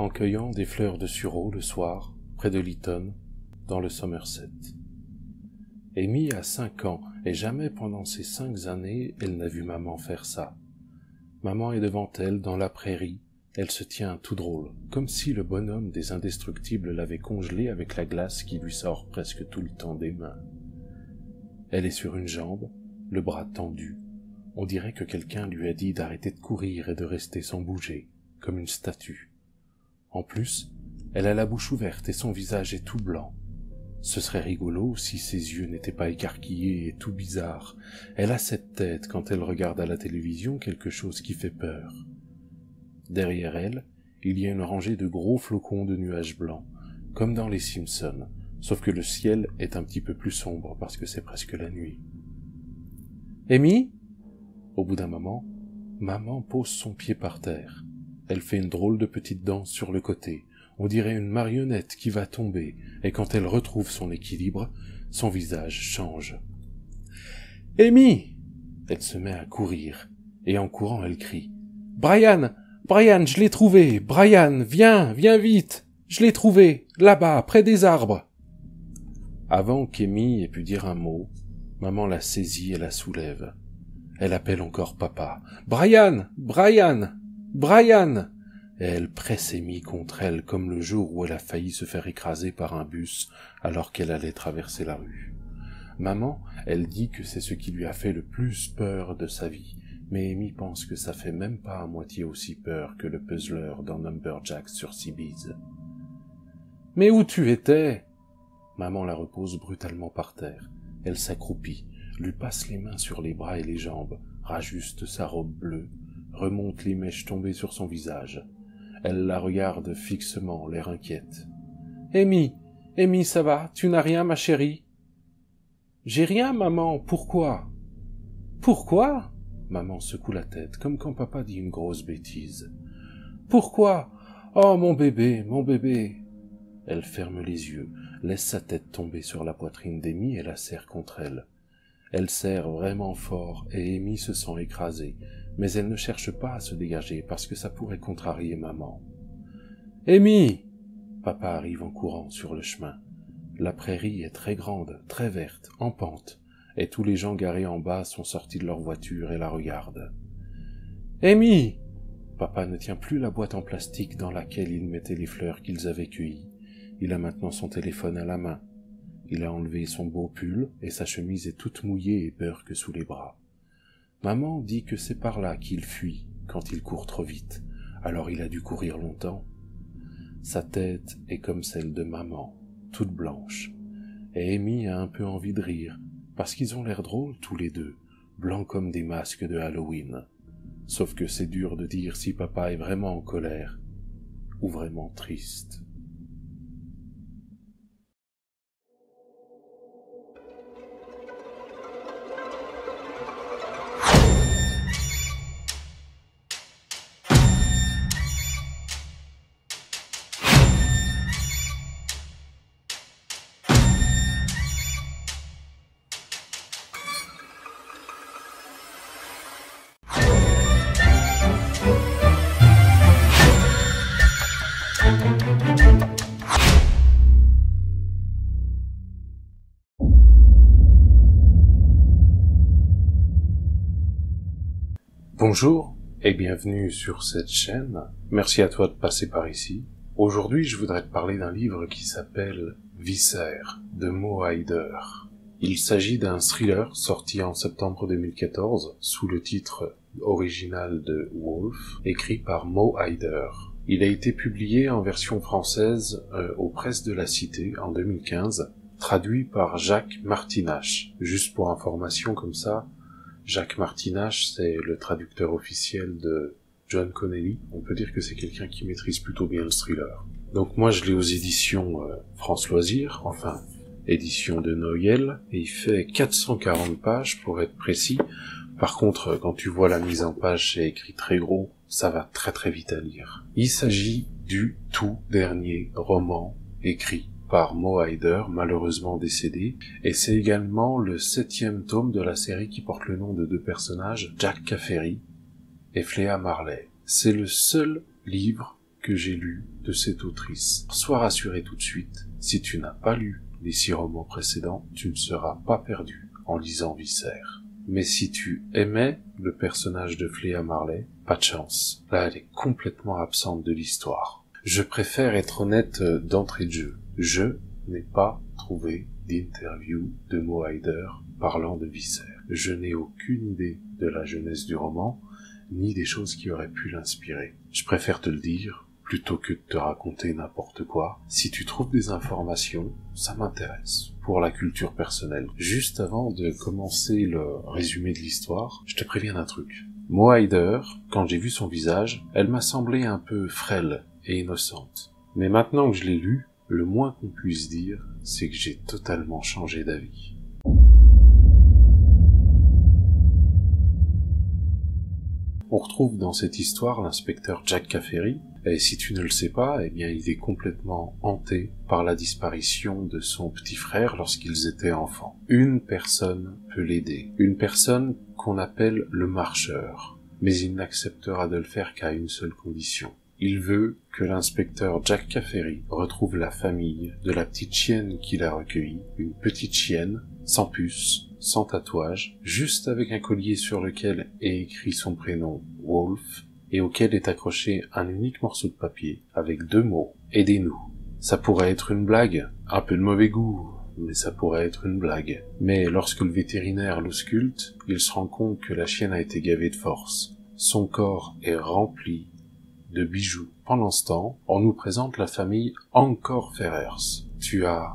en cueillant des fleurs de sureau le soir, près de Lytton, dans le Somerset. Amy a 5 ans, et jamais pendant ces 5 années, elle n'a vu maman faire ça. Maman est devant elle, dans la prairie, elle se tient tout drôle, comme si le bonhomme des Indestructibles l'avait congelée avec la glace qui lui sort presque tout le temps des mains. Elle est sur une jambe, le bras tendu. On dirait que quelqu'un lui a dit d'arrêter de courir et de rester sans bouger, comme une statue. En plus, elle a la bouche ouverte et son visage est tout blanc. Ce serait rigolo si ses yeux n'étaient pas écarquillés et tout bizarres. Elle a cette tête quand elle regarde à la télévision quelque chose qui fait peur. Derrière elle, il y a une rangée de gros flocons de nuages blancs, comme dans les Simpsons, sauf que le ciel est un petit peu plus sombre parce que c'est presque la nuit. « Amy ?» Au bout d'un moment, maman pose son pied par terre. Elle fait une drôle de petite danse sur le côté. On dirait une marionnette qui va tomber, et quand elle retrouve son équilibre, son visage change. « Amy !» Elle se met à courir, et en courant elle crie. « Brian ! Brian, je l'ai trouvé! Brian, viens, viens vite! Je l'ai trouvé, là-bas, près des arbres !» Avant qu'Amy ait pu dire un mot, maman la saisit et la soulève. Elle appelle encore papa. « Brian! Brian! Brian !» Et elle presse Amy contre elle comme le jour où elle a failli se faire écraser par un bus alors qu'elle allait traverser la rue. Maman, elle dit que c'est ce qui lui a fait le plus peur de sa vie, mais Amy pense que ça fait même pas à moitié aussi peur que le puzzler dans Numberjack sur Seabees. « Mais où tu étais ?» Maman la repose brutalement par terre. Elle s'accroupit, lui passe les mains sur les bras et les jambes, rajuste sa robe bleue, remonte les mèches tombées sur son visage. Elle la regarde fixement, l'air inquiète. « Amy, Amy, ça va? Tu n'as rien, ma chérie ?»« J'ai rien, maman. Pourquoi ?»« Pourquoi ?» Maman secoue la tête, comme quand papa dit une grosse bêtise. « Pourquoi? Oh, mon bébé, mon bébé !» Elle ferme les yeux, laisse sa tête tomber sur la poitrine d'Amy et la serre contre elle. Elle serre vraiment fort et Amy se sent écrasée, mais elle ne cherche pas à se dégager parce que ça pourrait contrarier maman. « Amy !» Papa arrive en courant sur le chemin. La prairie est très grande, très verte, en pente, et tous les gens garés en bas sont sortis de leur voiture et la regardent. « Amy !» Papa ne tient plus la boîte en plastique dans laquelle il mettait les fleurs qu'ils avaient cueillies. Il a maintenant son téléphone à la main. Il a enlevé son beau pull et sa chemise est toute mouillée et peur que sous les bras. Maman dit que c'est par là qu'il fuit quand il court trop vite, alors il a dû courir longtemps. Sa tête est comme celle de maman, toute blanche, et Amy a un peu envie de rire, parce qu'ils ont l'air drôles tous les deux, blancs comme des masques de Halloween. Sauf que c'est dur de dire si papa est vraiment en colère ou vraiment triste. Bonjour et bienvenue sur cette chaîne. Merci à toi de passer par ici. Aujourd'hui, je voudrais te parler d'un livre qui s'appelle Viscères de Mo Hayder. Il s'agit d'un thriller sorti en septembre 2014 sous le titre original de Wolf, écrit par Mo Hayder. Il a été publié en version française aux Presses de la Cité en 2015, traduit par Jacques Martinach. Juste pour information comme ça, Jacques Martinach, c'est le traducteur officiel de John Connelly. On peut dire que c'est quelqu'un qui maîtrise plutôt bien le thriller. Donc moi, je l'ai aux éditions France Loisirs, enfin, édition de Noël, et il fait 440 pages pour être précis. Par contre, quand tu vois la mise en page, c'est écrit très gros, ça va très très vite à lire. Il s'agit du tout dernier roman écrit par Mo Hayder, malheureusement décédé, et c'est également le 7e tome de la série qui porte le nom de 2 personnages, Jack Caffery et Flea Marley. C'est le seul livre que j'ai lu de cette autrice. Sois rassuré tout de suite, si tu n'as pas lu les 6 romans précédents, tu ne seras pas perdu en lisant Viscère. Mais si tu aimais le personnage de Flea Marley, pas de chance. Là, elle est complètement absente de l'histoire. Je préfère être honnête d'entrée de jeu. Je n'ai pas trouvé d'interview de Mo Hayder parlant de Viscère. Je n'ai aucune idée de la jeunesse du roman, ni des choses qui auraient pu l'inspirer. Je préfère te le dire, plutôt que de te raconter n'importe quoi. Si tu trouves des informations, ça m'intéresse, pour la culture personnelle. Juste avant de commencer le résumé de l'histoire, je te préviens d'un truc. Mo Hayder, quand j'ai vu son visage, elle m'a semblé un peu frêle et innocente. Mais maintenant que je l'ai lu, le moins qu'on puisse dire, c'est que j'ai totalement changé d'avis. On retrouve dans cette histoire l'inspecteur Jack Caffery, et si tu ne le sais pas, eh bien il est complètement hanté par la disparition de son petit frère lorsqu'ils étaient enfants. Une personne peut l'aider, une personne qu'on appelle le marcheur, mais il n'acceptera de le faire qu'à une seule condition. Il veut que l'inspecteur Jack Caffery retrouve la famille de la petite chienne qu'il a recueillie, une petite chienne, sans puce, sans tatouage, juste avec un collier sur lequel est écrit son prénom Wolf, et auquel est accroché un unique morceau de papier, avec 2 mots, « Aidez-nous ». Ça pourrait être une blague, un peu de mauvais goût, mais ça pourrait être une blague. Mais lorsque le vétérinaire l'ausculte, il se rend compte que la chienne a été gavée de force. Son corps est rempli de bijoux. Pendant ce temps, on nous présente la famille Encore Ferrers. Tu as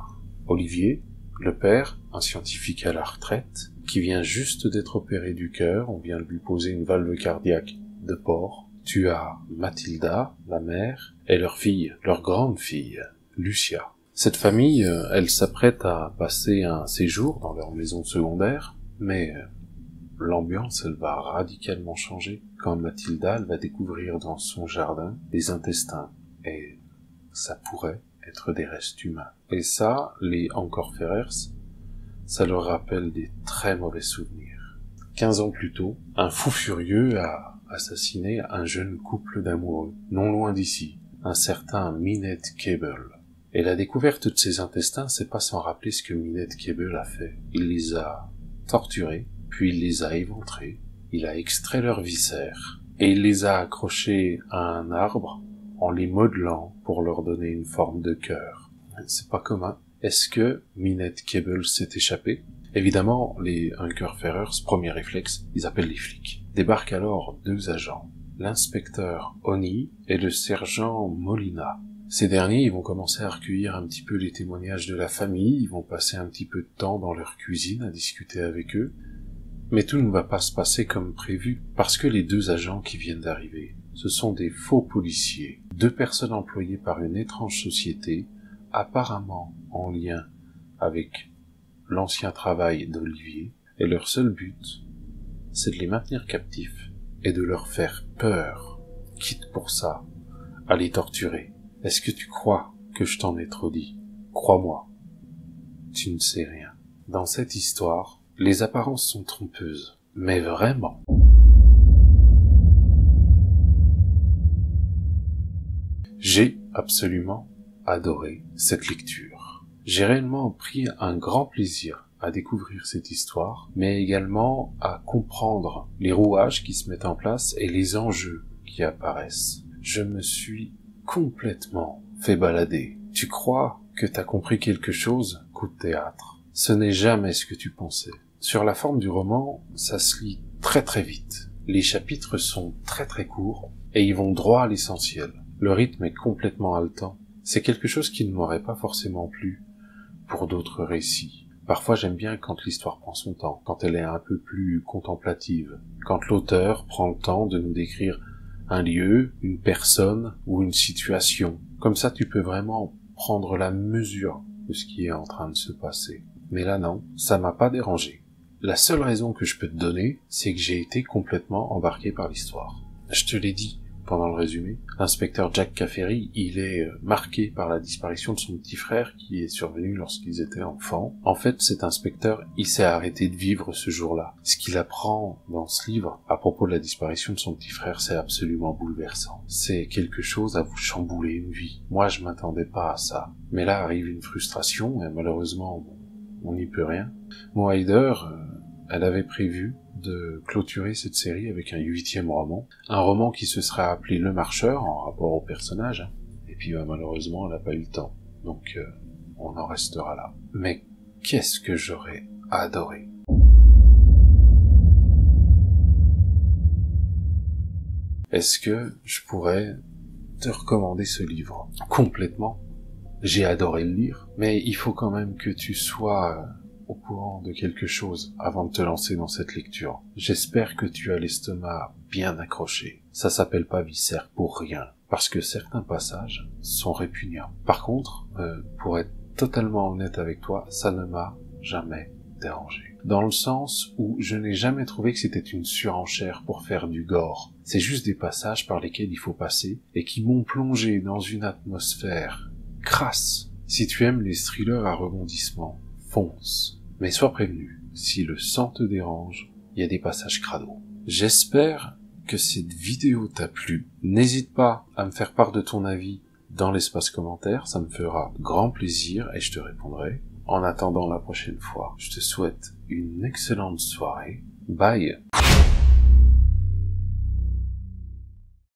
Olivier, le père, un scientifique à la retraite, qui vient juste d'être opéré du cœur, on vient de lui poser une valve cardiaque de porc. Tu as Mathilda, la mère, et leur fille, leur grande fille, Lucia. Cette famille, elle s'apprête à passer un séjour dans leur maison secondaire, mais l'ambiance, elle va radicalement changer quand Mathilda, elle va découvrir dans son jardin des intestins, et ça pourrait être des restes humains. Et ça, les Encore Ferrers, ça leur rappelle des très mauvais souvenirs. 15 ans plus tôt, un fou furieux a assassiné un jeune couple d'amoureux, non loin d'ici, un certain Minette Cable. Et la découverte de ces intestins, c'est pas sans rappeler ce que Minette Cable a fait. Il les a torturés, puis il les a éventrés, il a extrait leurs viscères, et il les a accrochés à un arbre en les modelant pour leur donner une forme de cœur. C'est pas commun. Est-ce que Minette Cable s'est échappée? Évidemment, les Encore Ferrers, premier réflexe, ils appellent les flics. Débarquent alors 2 agents, l'inspecteur Oni et le sergent Molina. Ces derniers, ils vont commencer à recueillir un petit peu les témoignages de la famille, ils vont passer un petit peu de temps dans leur cuisine à discuter avec eux, mais tout ne va pas se passer comme prévu, parce que les 2 agents qui viennent d'arriver, ce sont des faux policiers, 2 personnes employées par une étrange société, apparemment en lien avec l'ancien travail d'Olivier, et leur seul but, c'est de les maintenir captifs et de leur faire peur, quitte pour ça à les torturer. Est-ce que tu crois que je t'en ai trop dit? Crois-moi, tu ne sais rien. Dans cette histoire, les apparences sont trompeuses, mais vraiment. J'ai absolument adoré cette lecture. J'ai réellement pris un grand plaisir à découvrir cette histoire, mais également à comprendre les rouages qui se mettent en place et les enjeux qui apparaissent. Je me suis complètement fait balader. Tu crois que t'as compris quelque chose? Coup de théâtre. Ce n'est jamais ce que tu pensais. Sur la forme du roman, ça se lit très très vite. Les chapitres sont très très courts et ils vont droit à l'essentiel. Le rythme est complètement haletant. C'est quelque chose qui ne m'aurait pas forcément plu pour d'autres récits. Parfois j'aime bien quand l'histoire prend son temps, quand elle est un peu plus contemplative, quand l'auteur prend le temps de nous décrire un lieu, une personne ou une situation. Comme ça tu peux vraiment prendre la mesure de ce qui est en train de se passer. Mais là non, ça m'a pas dérangé. La seule raison que je peux te donner, c'est que j'ai été complètement embarqué par l'histoire. Je te l'ai dit, pendant le résumé. L'inspecteur Jack Caffery, il est marqué par la disparition de son petit frère qui est survenu lorsqu'ils étaient enfants. En fait, cet inspecteur, il s'est arrêté de vivre ce jour-là. Ce qu'il apprend dans ce livre à propos de la disparition de son petit frère, c'est absolument bouleversant. C'est quelque chose à vous chambouler une vie. Moi, je m'attendais pas à ça. Mais là arrive une frustration et malheureusement, on n'y peut rien. Mo Hayder, elle avait prévu de clôturer cette série avec un 8e roman. Un roman qui se serait appelé Le Marcheur, en rapport au personnage. Et puis malheureusement, elle n'a pas eu le temps. Donc on en restera là. Mais qu'est-ce que j'aurais adoré. Est-ce que je pourrais te recommander ce livre? Complètement. J'ai adoré le lire, mais il faut quand même que tu sois au courant de quelque chose avant de te lancer dans cette lecture. J'espère que tu as l'estomac bien accroché. Ça s'appelle pas viscère pour rien, parce que certains passages sont répugnants. Par contre, pour être totalement honnête avec toi, ça ne m'a jamais dérangé. Dans le sens où je n'ai jamais trouvé que c'était une surenchère pour faire du gore. C'est juste des passages par lesquels il faut passer et qui m'ont plongé dans une atmosphère crasse. Si tu aimes les thrillers à rebondissement, fonce. Mais sois prévenu, si le sang te dérange, il y a des passages crado. J'espère que cette vidéo t'a plu. N'hésite pas à me faire part de ton avis dans l'espace commentaire, ça me fera grand plaisir et je te répondrai. En attendant la prochaine fois, je te souhaite une excellente soirée. Bye!